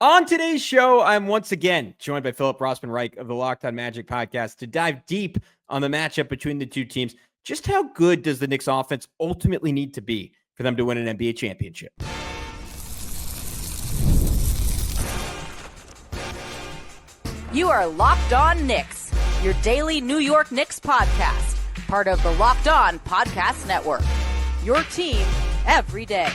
On today's show, I'm once again joined by Philip Rossman-Reich of the Locked On Magic podcast to dive deep on the matchup between the two teams. Just how good does the Knicks offense ultimately need to be for them to win an NBA championship? You are Locked On Knicks, your daily New York Knicks podcast, part of the Locked On Podcast Network. Your team every day.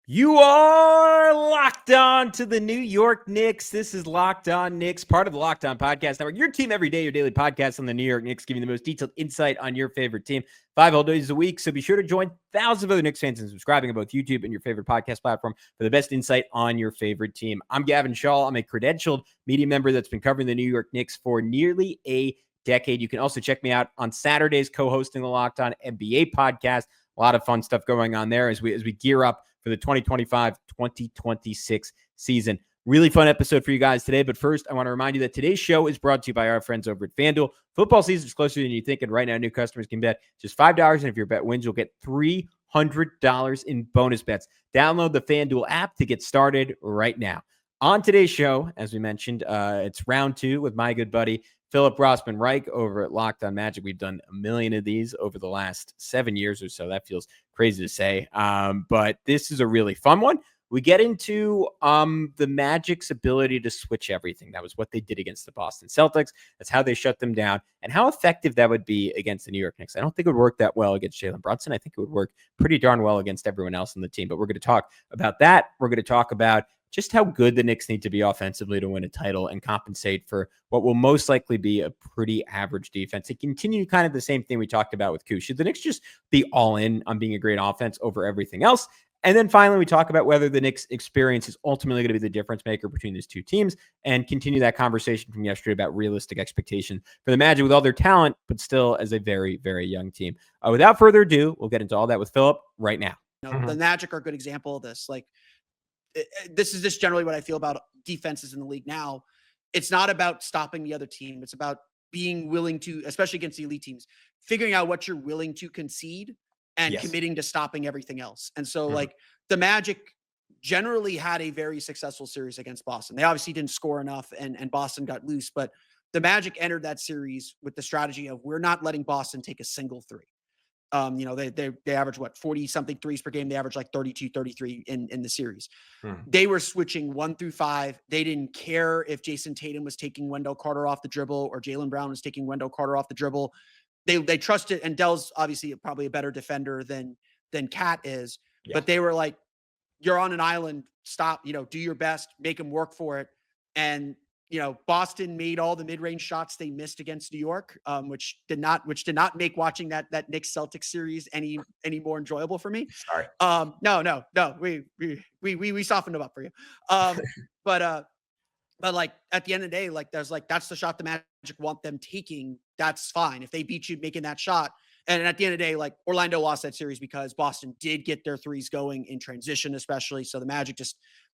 You are locked on to the New York Knicks. This is Locked On Knicks, part of the Locked On Podcast Network. Your team every day, your daily podcast on the New York Knicks, giving you the most detailed insight on your favorite team 5 whole days a week. So be sure to join thousands of other Knicks fans and subscribing on both YouTube and your favorite podcast platform for the best insight on your favorite team. I'm Gavin Schall. I'm a credentialed media member that's been covering the New York Knicks for nearly a decade. You can also check me out on Saturdays, co-hosting the Locked On NBA podcast. A lot of fun stuff going on there as we gear up for the 2025-2026 season. Really fun episode for you guys today. But first, I want to remind you that today's show is brought to you by our friends over at FanDuel. Football season is closer than you think, and right now, new customers can bet just $5, and if your bet wins, you'll get $300 in bonus bets. Download the FanDuel app to get started right now. On today's show, as we mentioned, it's round 2 with my good buddy, Philip Rossman-Reich over at Locked On Magic. We've done a million of these over the last 7 years or so. That feels crazy to say, but this is a really fun one. We get into the Magic's ability to switch everything. That was what they did against the Boston Celtics. That's how they shut them down, and how effective that would be against the New York Knicks. I don't think it would work that well against Jalen Brunson. I think it would work pretty darn well against everyone else on the team, but we're going to talk about that. We're going to talk about just how good the Knicks need to be offensively to win a title and compensate for what will most likely be a pretty average defense. It continue kind of the same thing we talked about with Kuz. Should the Knicks just be all in on being a great offense over everything else? And then finally, we talk about whether the Knicks experience is ultimately going to be the difference maker between these two teams, and continue that conversation from yesterday about realistic expectation for the Magic with all their talent, but still as a very, very young team. Without further ado, we'll get into all that with Philip right now. The Magic are a good example of this. This is just generally what I feel about defenses in the league now. It's not about stopping the other team. It's about being willing to, especially against the elite teams, figuring out what you're willing to concede and committing to stopping everything else. And so the Magic generally had a very successful series against Boston. They obviously didn't score enough and Boston got loose, but the Magic entered that series with the strategy of we're not letting Boston take a single three. They average 40 something threes per game. They average like 32, 33 in the series. They were switching 1 through 5. They didn't care if Jason Tatum was taking Wendell Carter off the dribble or Jalen Brown was taking Wendell Carter off the dribble. They trusted, and Dell's obviously probably a better defender than Cat is, but they were like, you're on an island, stop, do your best, make them work for it. And Boston made all the mid-range shots they missed against New York, which did not make watching that Knicks Celtics series any more enjoyable for me. Sorry. No. We softened them up for you. But like at the end of the day, that's the shot the Magic want them taking. That's fine if they beat you making that shot. And at the end of the day, Orlando lost that series because Boston did get their threes going in transition, especially. So the Magic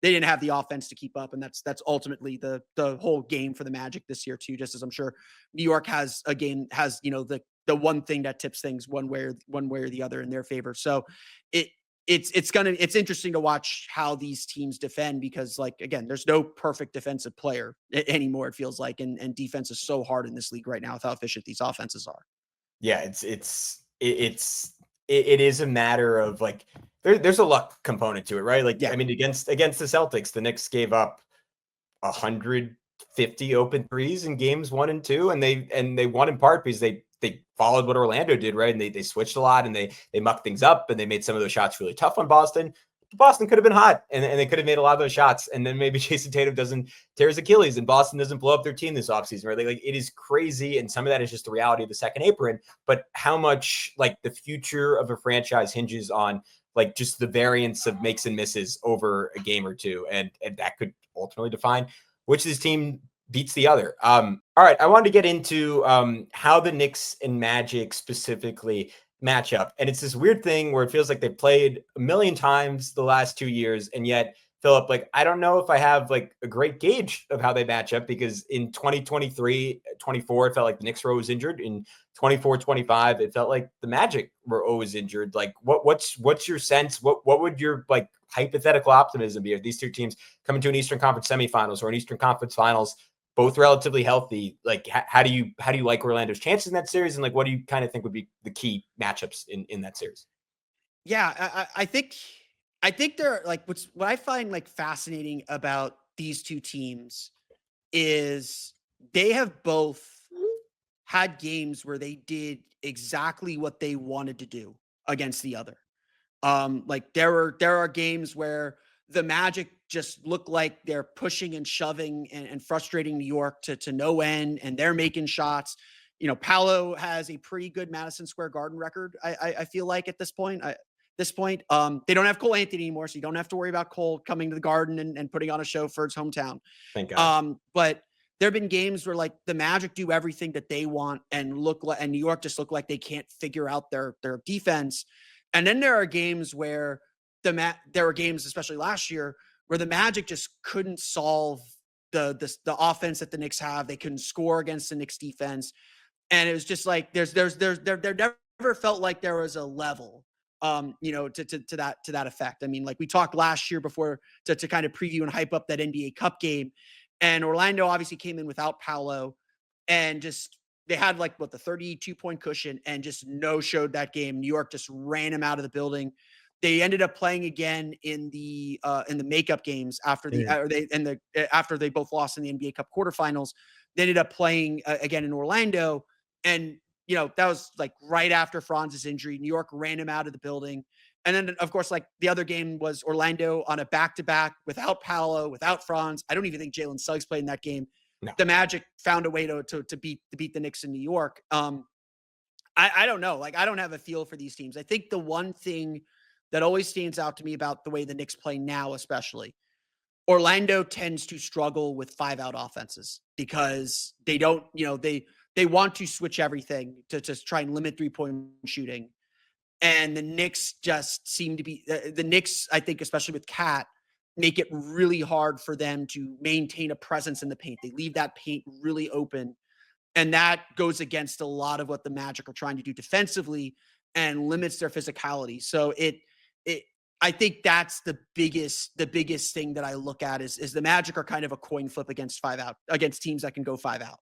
they didn't have the offense to keep up. And that's ultimately the whole game for the Magic this year too, just as I'm sure New York has the one thing that tips things one way or the other in their favor. So it's interesting to watch how these teams defend because again, there's no perfect defensive player anymore. It feels like, and defense is so hard in this league right now with how efficient these offenses are. Yeah, it is a matter of there's a luck component to it, right? I mean, against the Celtics, the Knicks gave up 150 open threes in games 1 and 2, and they won in part because they followed what Orlando did, right? And they switched a lot and they mucked things up and they made some of those shots really tough on Boston. Boston could have been hot and they could have made a lot of those shots. And then maybe Jason Tatum doesn't tear his Achilles and Boston doesn't blow up their team this offseason, right? It is crazy. And some of that is just the reality of the second apron, but how much the future of a franchise hinges on just the variance of makes and misses over a game or two. And that could ultimately define which this team beats the other. All right. I wanted to get into how the Knicks and Magic specifically match up. And it's this weird thing where it feels like they've played a million times the last 2 years. And yet Philip, like, I don't know if I have like a great gauge of how they match up, because in 2023, 24, it felt like the Knicks were always injured. In 24, 25, it felt like the Magic were always injured. Like, what's your sense? What would your like hypothetical optimism be if these two teams come into an Eastern Conference semifinals or an Eastern Conference finals, both relatively healthy? Like, how do you like Orlando's chances in that series? And like, what do you kind of think would be the key matchups in that series? Yeah, I think they're like what I find like fascinating about these two teams is they have both had games where they did exactly what they wanted to do against the other. Like there are games where the Magic just look like they're pushing and shoving and frustrating New York to no end, and they're making shots. You know, Paolo has a pretty good Madison Square Garden record. I feel like at this point, they don't have Karl-Anthony anymore, so you don't have to worry about Cole coming to the Garden and putting on a show for his hometown. Thank God. But there have been games where like the Magic do everything that they want and look like, and New York just look like they can't figure out their defense. And then there are games where there were games, especially last year, where the Magic just couldn't solve the offense that the Knicks have. They couldn't score against the Knicks defense. And it was just like, there never felt like there was a level, to that effect. I mean, like we talked last year before to kind of preview and hype up that NBA Cup game. And Orlando obviously came in without Paolo, and just they had like the 32-point cushion and just no showed that game. New York just ran him out of the building. They ended up playing again in the makeup games after after they both lost in the NBA Cup quarterfinals. They ended up playing again in Orlando, and that was like right after Franz's injury. New York ran him out of the building. And then, of course, like the other game was Orlando on a back-to-back without Paolo, without Franz. I don't even think Jalen Suggs played in that game. No. The Magic found a way to beat the Knicks in New York. I don't know. Like, I don't have a feel for these teams. I think the one thing that always stands out to me about the way the Knicks play now, especially, Orlando tends to struggle with 5-out offenses because they don't, they want to switch everything to just try and limit 3-point shooting. And the Knicks just seem to be the Knicks, I think, especially with Cat, make it really hard for them to maintain a presence in the paint. They leave that paint really open. And that goes against a lot of what the Magic are trying to do defensively and limits their physicality. So I think that's the biggest thing that I look at is the Magic are kind of a coin flip against 5-out, against teams that can go 5-out.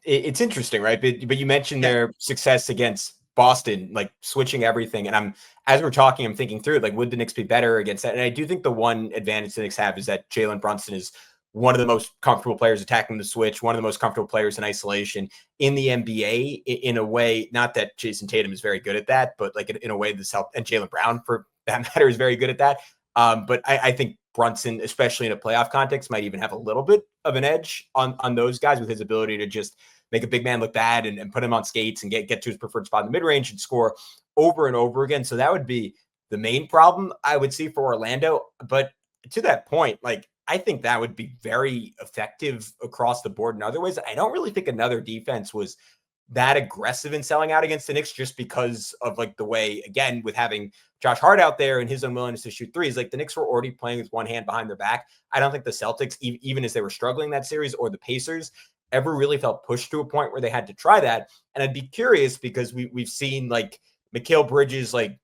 It's interesting, right? But you mentioned their success against Boston, like switching everything. And as we're talking, I'm thinking through, like, would the Knicks be better against that? And I do think the one advantage the Knicks have is that Jalen Brunson is one of the most comfortable players attacking the switch, one of the most comfortable players in isolation in the NBA, in a way, not that Jason Tatum is very good at that, but like in a way this helped, and Jaylen Brown for that matter is very good at that. But I think Brunson, especially in a playoff context, might even have a little bit of an edge on those guys with his ability to just make a big man look bad and put him on skates and get to his preferred spot in the mid-range and score over and over again. So that would be the main problem I would see for Orlando. But to that point, like, I think that would be very effective across the board in other ways. I don't really think another defense was that aggressive in selling out against the Knicks just because of like the way, again, with having Josh Hart out there and his unwillingness to shoot threes, like the Knicks were already playing with one hand behind their back. I don't think the Celtics, even as they were struggling that series, or the Pacers, ever really felt pushed to a point where they had to try that. And I'd be curious because we've seen like Mikal Bridges, like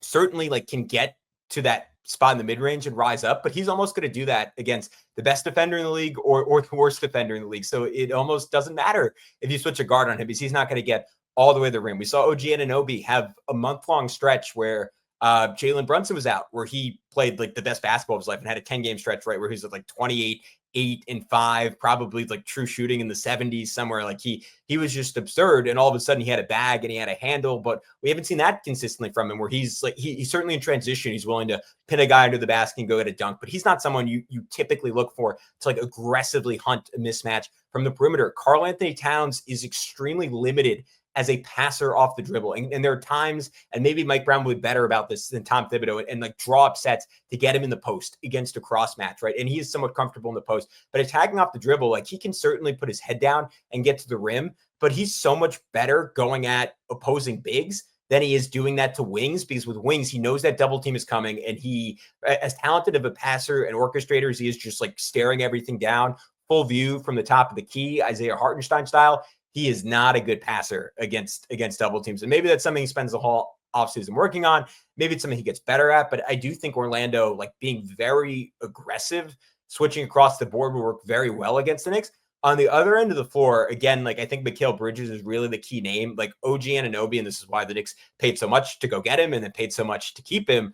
certainly like can get to that spot in the mid-range and rise up, but he's almost going to do that against the best defender in the league or the worst defender in the league. So it almost doesn't matter if you switch a guard on him because he's not going to get all the way to the rim. We saw OG Anunoby have a month-long stretch where Jalen Brunson was out, where he played like the best basketball of his life and had a 10-game stretch, right, where he was at like 28, 8 and 5, probably like true shooting in the 70s somewhere. Like he was just absurd. And all of a sudden he had a bag and he had a handle, but we haven't seen that consistently from him, where he's like, he's certainly in transition. He's willing to pin a guy under the basket and go get a dunk, but he's not someone you typically look for to like aggressively hunt a mismatch from the perimeter. Karl-Anthony Towns is extremely limited as a passer off the dribble. And there are times, and maybe Mike Brown would be better about this than Tom Thibodeau, and like draw up sets to get him in the post against a cross match, right? And he is somewhat comfortable in the post, but attacking off the dribble, like he can certainly put his head down and get to the rim, but he's so much better going at opposing bigs than he is doing that to wings, because with wings, he knows that double team is coming, and he, as talented of a passer and orchestrator as he is, just like staring everything down, full view from the top of the key, Isaiah Hartenstein style, he is not a good passer against double teams. And maybe that's something he spends the whole offseason working on. Maybe it's something he gets better at, but I do think Orlando, like being very aggressive, switching across the board, will work very well against the Knicks. On the other end of the floor, again, like I think Mikal Bridges is really the key name. Like OG Anunoby, and this is why the Knicks paid so much to go get him and then paid so much to keep him.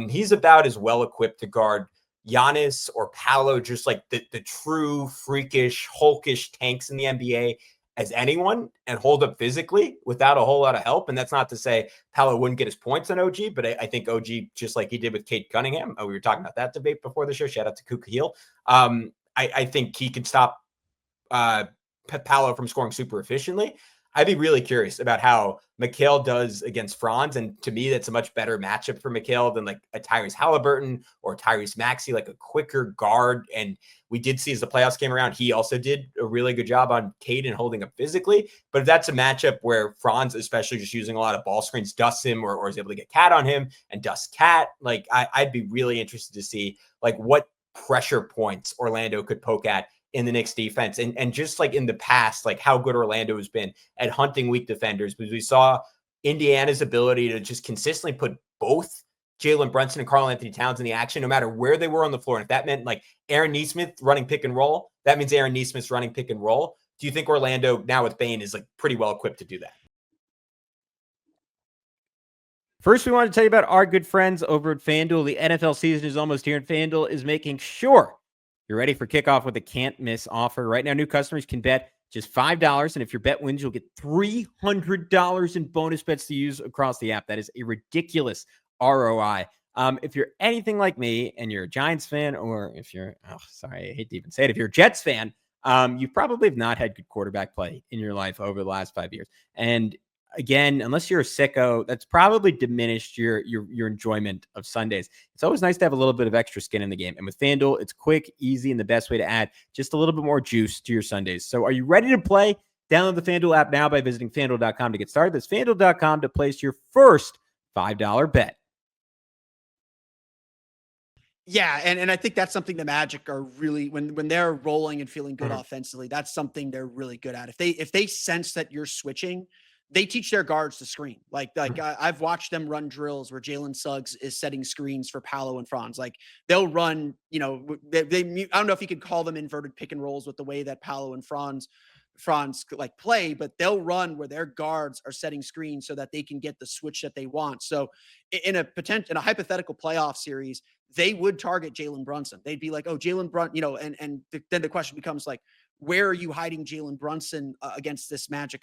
He's about as well equipped to guard Giannis or Paolo, just like the true freakish, hulkish tanks in the NBA as anyone, and hold up physically without a whole lot of help. And that's not to say Paolo wouldn't get his points on OG, but I think OG, just like he did with Kate Cunningham, we were talking about that debate before the show. Shout out to Kuka Heel. I think he can stop Paolo from scoring super efficiently. I'd be really curious about how Mikal does against Franz. And to me, that's a much better matchup for Mikal than like a Tyrese Halliburton or Tyrese Maxey, like a quicker guard. And we did see as the playoffs came around, he also did a really good job on Cade and holding up physically. But if that's a matchup where Franz, especially just using a lot of ball screens, dusts him or is able to get Cat on him and dust Cat, like I'd be really interested to see like what pressure points Orlando could poke at in the Knicks defense. And just like in the past, like how good Orlando has been at hunting weak defenders, because we saw Indiana's ability to just consistently put both Jalen Brunson and Karl-Anthony Towns in the action, no matter where they were on the floor. And if that meant like Aaron Nesmith running pick and roll, that means Aaron Nesmith's running pick and roll. Do you think Orlando now with Bane is like pretty well equipped to do that? First, we want to tell you about our good friends over at FanDuel. The NFL season is almost here, and FanDuel is making sure you're ready for kickoff with a can't-miss offer. Right now, new customers can bet just $5, and if your bet wins, you'll get $300 in bonus bets to use across the app. That is a ridiculous ROI. If you're anything like me and you're a Giants fan, or if you're, I hate to even say it, if you're a Jets fan, you probably have not had good quarterback play in your life over the last 5 years. And again, unless you're a sicko, that's probably diminished your enjoyment of Sundays. It's always nice to have a little bit of extra skin in the game. And with FanDuel, it's quick, easy, and the best way to add just a little bit more juice to your Sundays. So are you ready to play? Download the FanDuel app now by visiting FanDuel.com to get started. That's FanDuel.com to place your first $5 bet. Yeah, and I think that's something the Magic are really, when they're rolling and feeling good offensively, that's something they're really good at. If they sense that you're switching, they teach their guards to screen. I've watched them run drills where Jalen Suggs is setting screens for Paolo and Franz. Like they'll run, I don't know if you could call them inverted pick and rolls with the way that Paolo and Franz like play, but they'll run where their guards are setting screens so that they can get the switch that they want. So in a hypothetical playoff series, they would target Jalen Brunson. They'd be like, oh, Jalen Brunson, then the question becomes like, where are you hiding Jalen Brunson against this Magic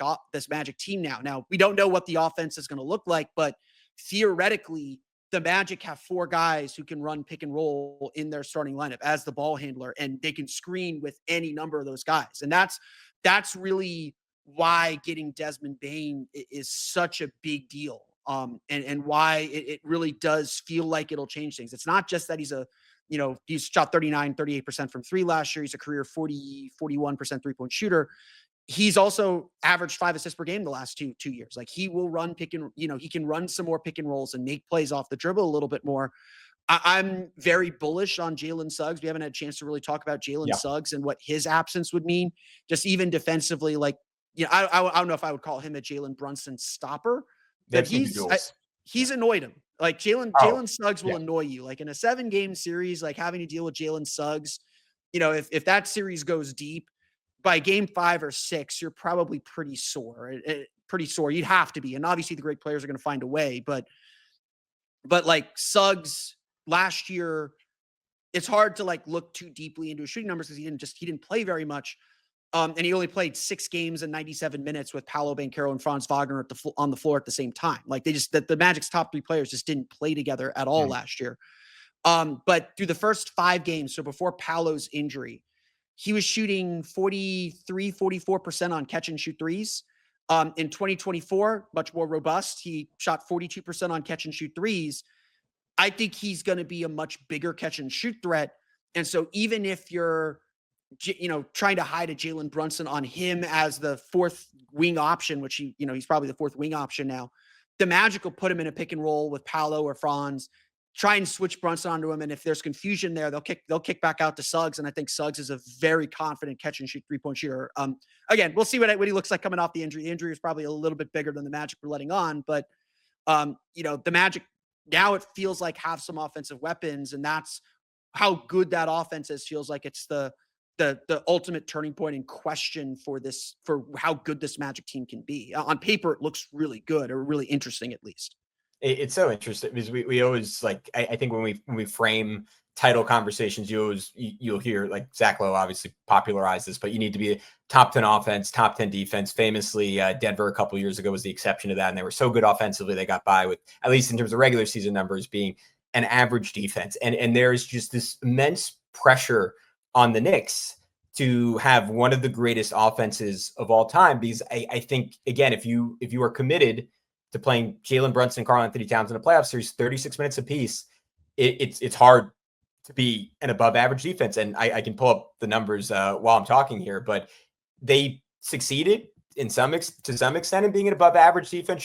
team now? Now, we don't know what the offense is going to look like, but theoretically, the Magic have 4 guys who can run pick and roll in their starting lineup as the ball handler, and they can screen with any number of those guys. And that's really why getting Desmond Bane is such a big deal. And why it really does feel like it'll change things. It's not just that he's shot 38% from 3 last year. He's a career 41% 3-point shooter. He's also averaged 5 assists per game the last two years. Like he will run he can run some more pick and rolls and make plays off the dribble a little bit more. I'm very bullish on Jalen Suggs. We haven't had a chance to really talk about Jalen Suggs and what his absence would mean, just even defensively. Like, I don't know if I would call him a Jalen Brunson stopper. That he's annoyed him. Like Jalen Suggs will annoy you. Like in a 7-game series, like having to deal with Jalen Suggs, if that series goes deep, by game 5 or 6, you're probably pretty sore. You'd have to be. And obviously the great players are going to find a way, but like Suggs last year, it's hard to like look too deeply into his shooting numbers because he didn't play very much. And he only played 6 games and 97 minutes with Paolo Banchero and Franz Wagner on the floor at the same time. Like the Magic's top 3 players just didn't play together at all last year. But through the first 5 games, so before Paolo's injury, he was shooting 44% on catch and shoot threes. In 2024, much more robust. He shot 42% on catch and shoot threes. I think he's going to be a much bigger catch and shoot threat. And so even if you're trying to hide a Jalen Brunson on him as the 4th wing option, which he's probably the 4th wing option now. the Magic will put him in a pick and roll with Paolo or Franz, try and switch Brunson onto him. And if there's confusion there, they'll kick back out to Suggs. And I think Suggs is a very confident catch and shoot 3-point shooter. Again, we'll see what he looks like coming off the injury. The injury is probably a little bit bigger than the Magic were letting on, but the Magic now it feels like have some offensive weapons, and that's how good that offense is. Feels like it's the ultimate turning point in question for how good this Magic team can be. On paper, it looks really good, or really interesting at least. It's so interesting because we always like, I think when we frame title conversations, you'll hear like Zach Lowe obviously popularized this, but you need to be a top 10 offense, top 10 defense. Famously, Denver a couple of years ago was the exception to that. And they were so good offensively, they got by with, at least in terms of regular season numbers, being an average defense. And there's just this immense pressure on the Knicks to have one of the greatest offenses of all time, because I think, again, if you are committed to playing Jalen Brunson and Karl-Anthony Towns in a playoff series, 36 minutes apiece, it's hard to be an above average defense. And I can pull up the numbers while I'm talking here, but they succeeded to some extent in being an above average defense,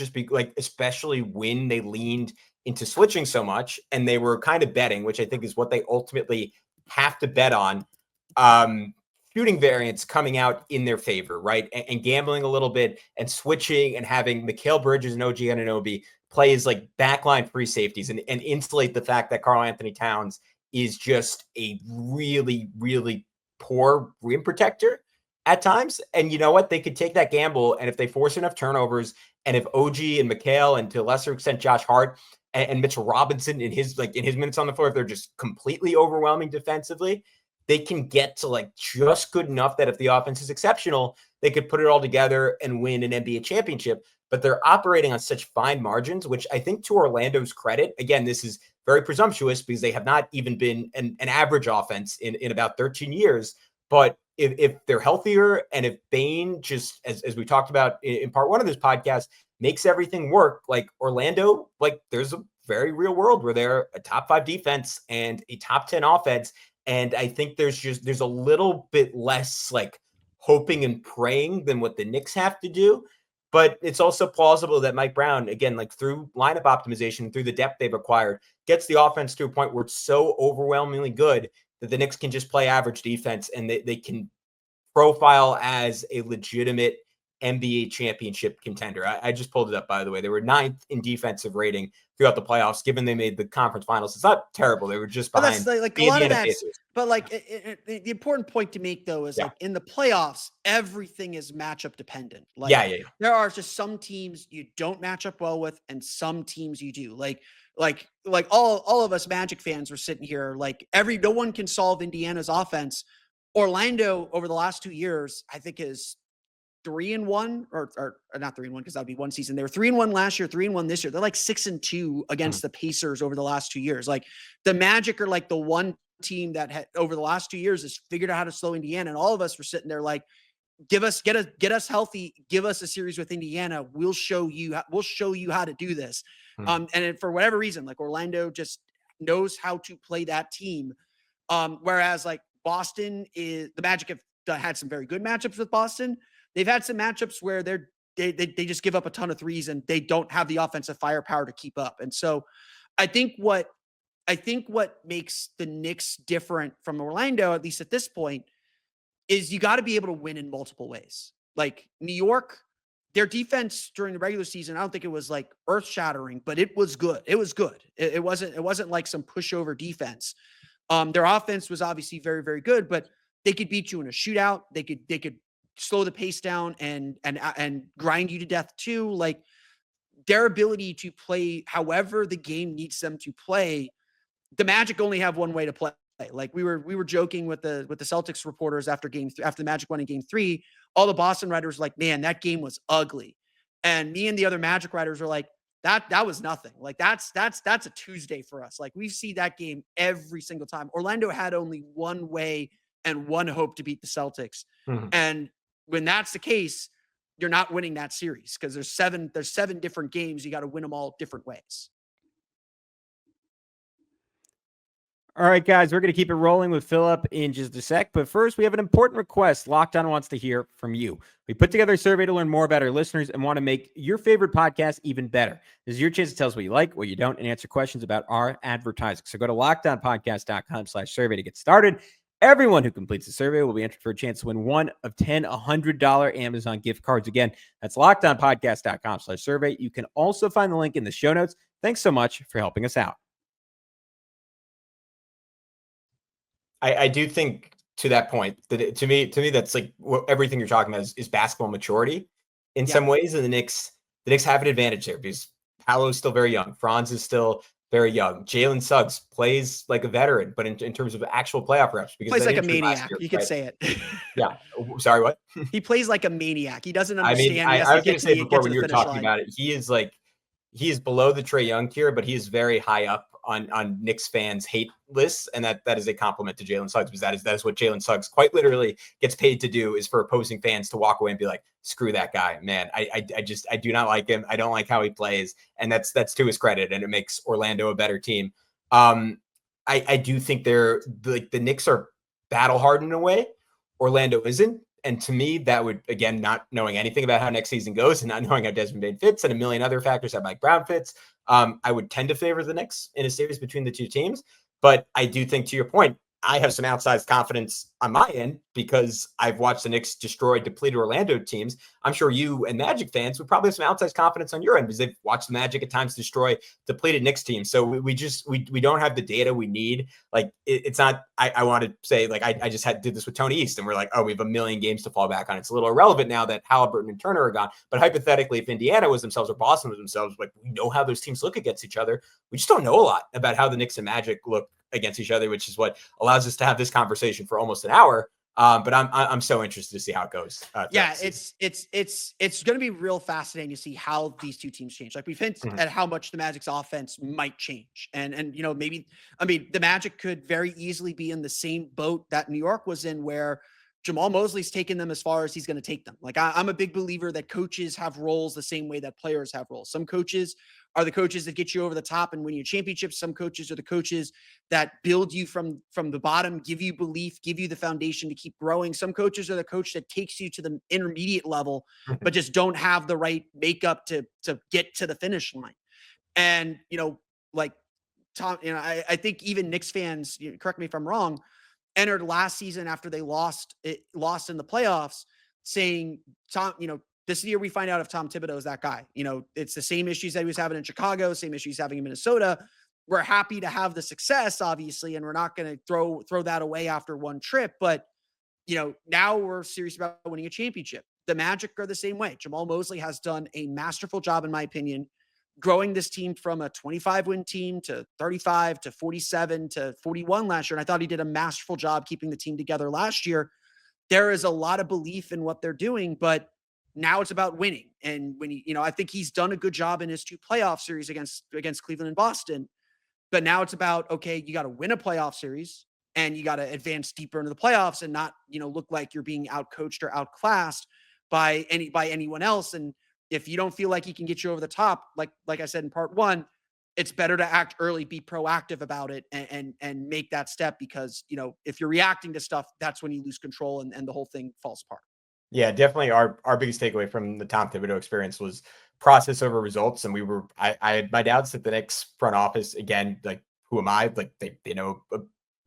especially when they leaned into switching so much, and they were kind of betting, which I think is what they ultimately have to bet on, shooting variance coming out in their favor, right? And gambling a little bit and switching and having Mikal Bridges and OG Anunoby play as like backline free safeties and insulate the fact that Karl-Anthony Towns is just a really, really poor rim protector at times. And you know what? They could take that gamble. And if they force enough turnovers, and if OG and Mikal, and to a lesser extent, Josh Hart and Mitchell Robinson in his minutes on the floor, if they're just completely overwhelming defensively, they can get to like just good enough that if the offense is exceptional, they could put it all together and win an NBA championship. But they're operating on such fine margins, which I think, to Orlando's credit, again, this is very presumptuous because they have not even been an average offense in about 13 years. But if they're healthier, and if Bane, just as we talked about in part one of this podcast, makes everything work, like Orlando, like there's a very real world where they're a top 5 defense and a top 10 offense. And I think there's a little bit less like hoping and praying than what the Knicks have to do. But it's also plausible that Mike Brown, again, like through lineup optimization, through the depth they've acquired, gets the offense to a point where it's so overwhelmingly good that the Knicks can just play average defense, and they can profile as a legitimate NBA championship contender. I just pulled it up, by the way. They were 9th in defensive rating throughout the playoffs, given they made the conference finals. It's not terrible. They were just behind like the a lot of Indiana that. Pacers. But like the important point to make, though, is like in the playoffs, everything is matchup dependent. Like there are just some teams you don't match up well with, and some teams you do. Like all of us Magic fans were sitting here like no one can solve Indiana's offense. Orlando over the last 2 years, I think, is 3-1 or not 3-1, because that would be one season. They were 3-1 last year, 3-1 this year. They're like 6-2 against the Pacers over the last 2 years. Like the Magic are like the one team that had over the last 2 years has figured out how to slow Indiana. And all of us were sitting there like, get us healthy, give us a series with Indiana. We'll show you how to do this. And for whatever reason, like Orlando just knows how to play that team. Whereas like Boston the Magic have had some very good matchups with Boston. They've had some matchups where they just give up a ton of threes and they don't have the offensive firepower to keep up. And so I think what makes the Knicks different from Orlando, at least at this point, is you got to be able to win in multiple ways. Like New York, their defense during the regular season, I don't think it was like earth shattering, but it was good. It was good. It wasn't like some pushover defense. Their offense was obviously very, very good, but they could beat you in a shootout. They could slow the pace down and grind you to death too. Like their ability to play however the game needs them to play. The Magic only have one way to play. Like we were joking with the Celtics reporters after the Magic won in Game 3. All the Boston writers were like, man, that game was ugly. And me and the other Magic writers were like, that was nothing. Like that's a Tuesday for us. Like we see that game every single time. Orlando had only one way and one hope to beat the Celtics. And when that's the case, you're not winning that series because there's seven different games. You got to win them all different ways. All right, guys, we're going to keep it rolling with Philip in just a sec. But first, we have an important request. Locked On wants to hear from you. We put together a survey to learn more about our listeners and want to make your favorite podcast even better. This is your chance to tell us what you like, what you don't, and answer questions about our advertising. So go to lockedonpodcast.com/survey to get started. Everyone who completes the survey will be entered for a chance to win one of 10 $100 Amazon gift cards. Again, that's lockedonpodcast.com/survey. You can also find the link in the show notes. Thanks so much for helping us out. I do think to that point that to me that's like everything you're talking about is basketball maturity in some ways, and the Knicks have an advantage there because Paolo's still very young, Franz is still very young, Jalen Suggs plays like a veteran, but in terms of actual playoff reps, because plays like a maniac. You could say it. Yeah. Sorry, what? He plays like a maniac. He doesn't understand. I was going to say before when you were talking about it, he is below the Trae Young tier, but he is very high up on Knicks fans' hate lists, and that is a compliment to Jalen Suggs, because that is what Jalen Suggs quite literally gets paid to do, is for opposing fans to walk away and be like, screw that guy, man. I do not like him. I don't like how he plays, and that's to his credit, and it makes Orlando a better team. I do think the Knicks are battle hardened in a way. Orlando isn't. And to me, that would, again, not knowing anything about how next season goes and not knowing how Desmond Bane fits and a million other factors, how Mike Brown fits, I would tend to favor the Knicks in a series between the two teams. But I do think, to your point, I have some outsized confidence on my end because I've watched the Knicks destroy depleted Orlando teams. I'm sure you and Magic fans would probably have some outsized confidence on your end because they've watched the Magic at times destroy depleted Knicks teams. So we don't have the data we need. Like it's not, I want to say, like, I just did this with Tony East and we're like, oh, we have a million games to fall back on. It's a little irrelevant now that Halliburton and Turner are gone. But hypothetically, if Indiana was themselves or Boston was themselves, like, we know how those teams look against each other. We just don't know a lot about how the Knicks and Magic look against each other, which is what allows us to have this conversation for almost an hour. But I'm so interested to see how it goes. Yeah, it's going to be real fascinating to see how these two teams change. Like we've hinted at how much the Magic's offense might change, and maybe the Magic could very easily be in the same boat that New York was in, where Jamal Mosley's taken them as far as he's going to take them. Like I'm a big believer that coaches have roles the same way that players have roles. Some coaches are the coaches that get you over the top and win you championships. Some coaches are the coaches that build you from the bottom, give you belief, give you the foundation to keep growing. Some coaches are the coach that takes you to the intermediate level, but just don't have the right makeup to get to the finish line. And, like Tom, I think even Knicks fans, correct me if I'm wrong, entered last season after they lost in the playoffs saying, Tom, this is the year we find out if Tom Thibodeau is that guy. It's the same issues that he was having in Chicago, same issues having in Minnesota. We're happy to have the success, obviously, and we're not going to throw that away after one trip. But, now we're serious about winning a championship. The Magic are the same way. Jamal Mosley has done a masterful job, in my opinion, growing this team from a 25-win team to 35 to 47 to 41 last year. And I thought he did a masterful job keeping the team together last year. There is a lot of belief in what they're doing, but now it's about winning. And when I think he's done a good job in his two playoff series against Cleveland and Boston, but now it's about, okay, you got to win a playoff series and you got to advance deeper into the playoffs and not, look like you're being outcoached or outclassed by anyone else. And if you don't feel like he can get you over the top, like I said in part one, it's better to act early, be proactive about it and make that step, because, if you're reacting to stuff, that's when you lose control and the whole thing falls apart. Yeah, definitely. Our biggest takeaway from the Tom Thibodeau experience was process over results. And I had my doubts that the Knicks front office, again, like, who am I? Like, they know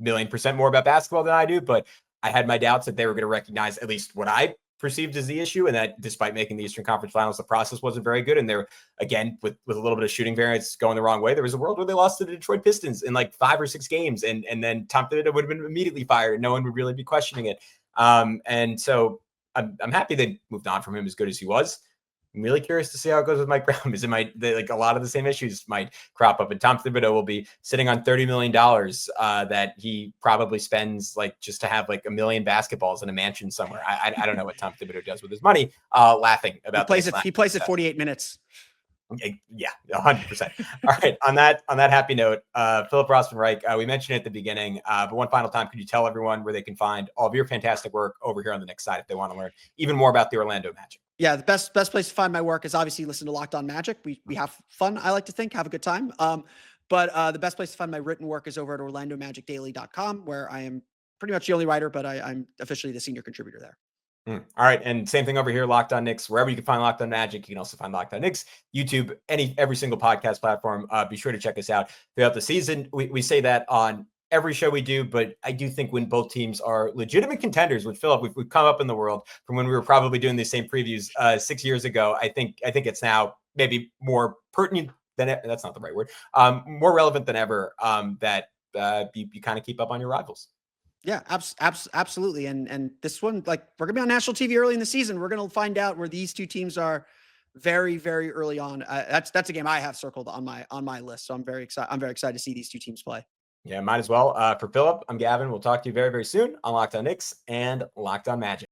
1,000,000% more about basketball than I do, but I had my doubts that they were going to recognize at least what I perceived as the issue, and that despite making the Eastern Conference Finals, the process wasn't very good. And they're, again, with a little bit of shooting variance going the wrong way, there was a world where they lost to the Detroit Pistons in like 5 or 6 games, and then Tom Thibodeau would have been immediately fired. No one would really be questioning it. And so I'm happy they moved on from him as good as he was. I'm really curious to see how it goes with Mike Brown, because like a lot of the same issues might crop up, and Tom Thibodeau will be sitting on $30 million that he probably spends like just to have like 1 million basketballs in a mansion somewhere. I don't know what Tom Thibodeau does with his money. Laughing about he plays it 48 minutes. Yeah, 100%. All right. On that happy note, Philip Rossman-Reich, we mentioned it at the beginning, but one final time, could you tell everyone where they can find all of your fantastic work over here on the Knicks side if they want to learn even more about the Orlando Magic? Yeah, the best place to find my work is obviously listen to Locked On Magic. We have fun. I like to have a good time. But the best place to find my written work is over at orlandomagicdaily.com, where I am pretty much the only writer, but I'm officially the senior contributor there. All right. And same thing over here, Locked On Knicks. Wherever you can find Locked On Magic, you can also find Locked On Knicks, YouTube, every single podcast platform. Be sure to check us out throughout the season. We say that on every show we do, but I do think when both teams are legitimate contenders, with Philip, we've come up in the world from when we were probably doing these same previews 6 years ago. I think it's now maybe more pertinent than that's not the right word. More relevant than ever that you kind of keep up on your rivals. Yeah, absolutely. And this one, like, we're gonna be on national TV early in the season. We're gonna find out where these two teams are very, very early on. That's a game I have circled on my list. So I'm very excited to see these two teams play. Yeah, might as well. For Philip, I'm Gavin. We'll talk to you very, very soon on Locked On Knicks and Locked On Magic.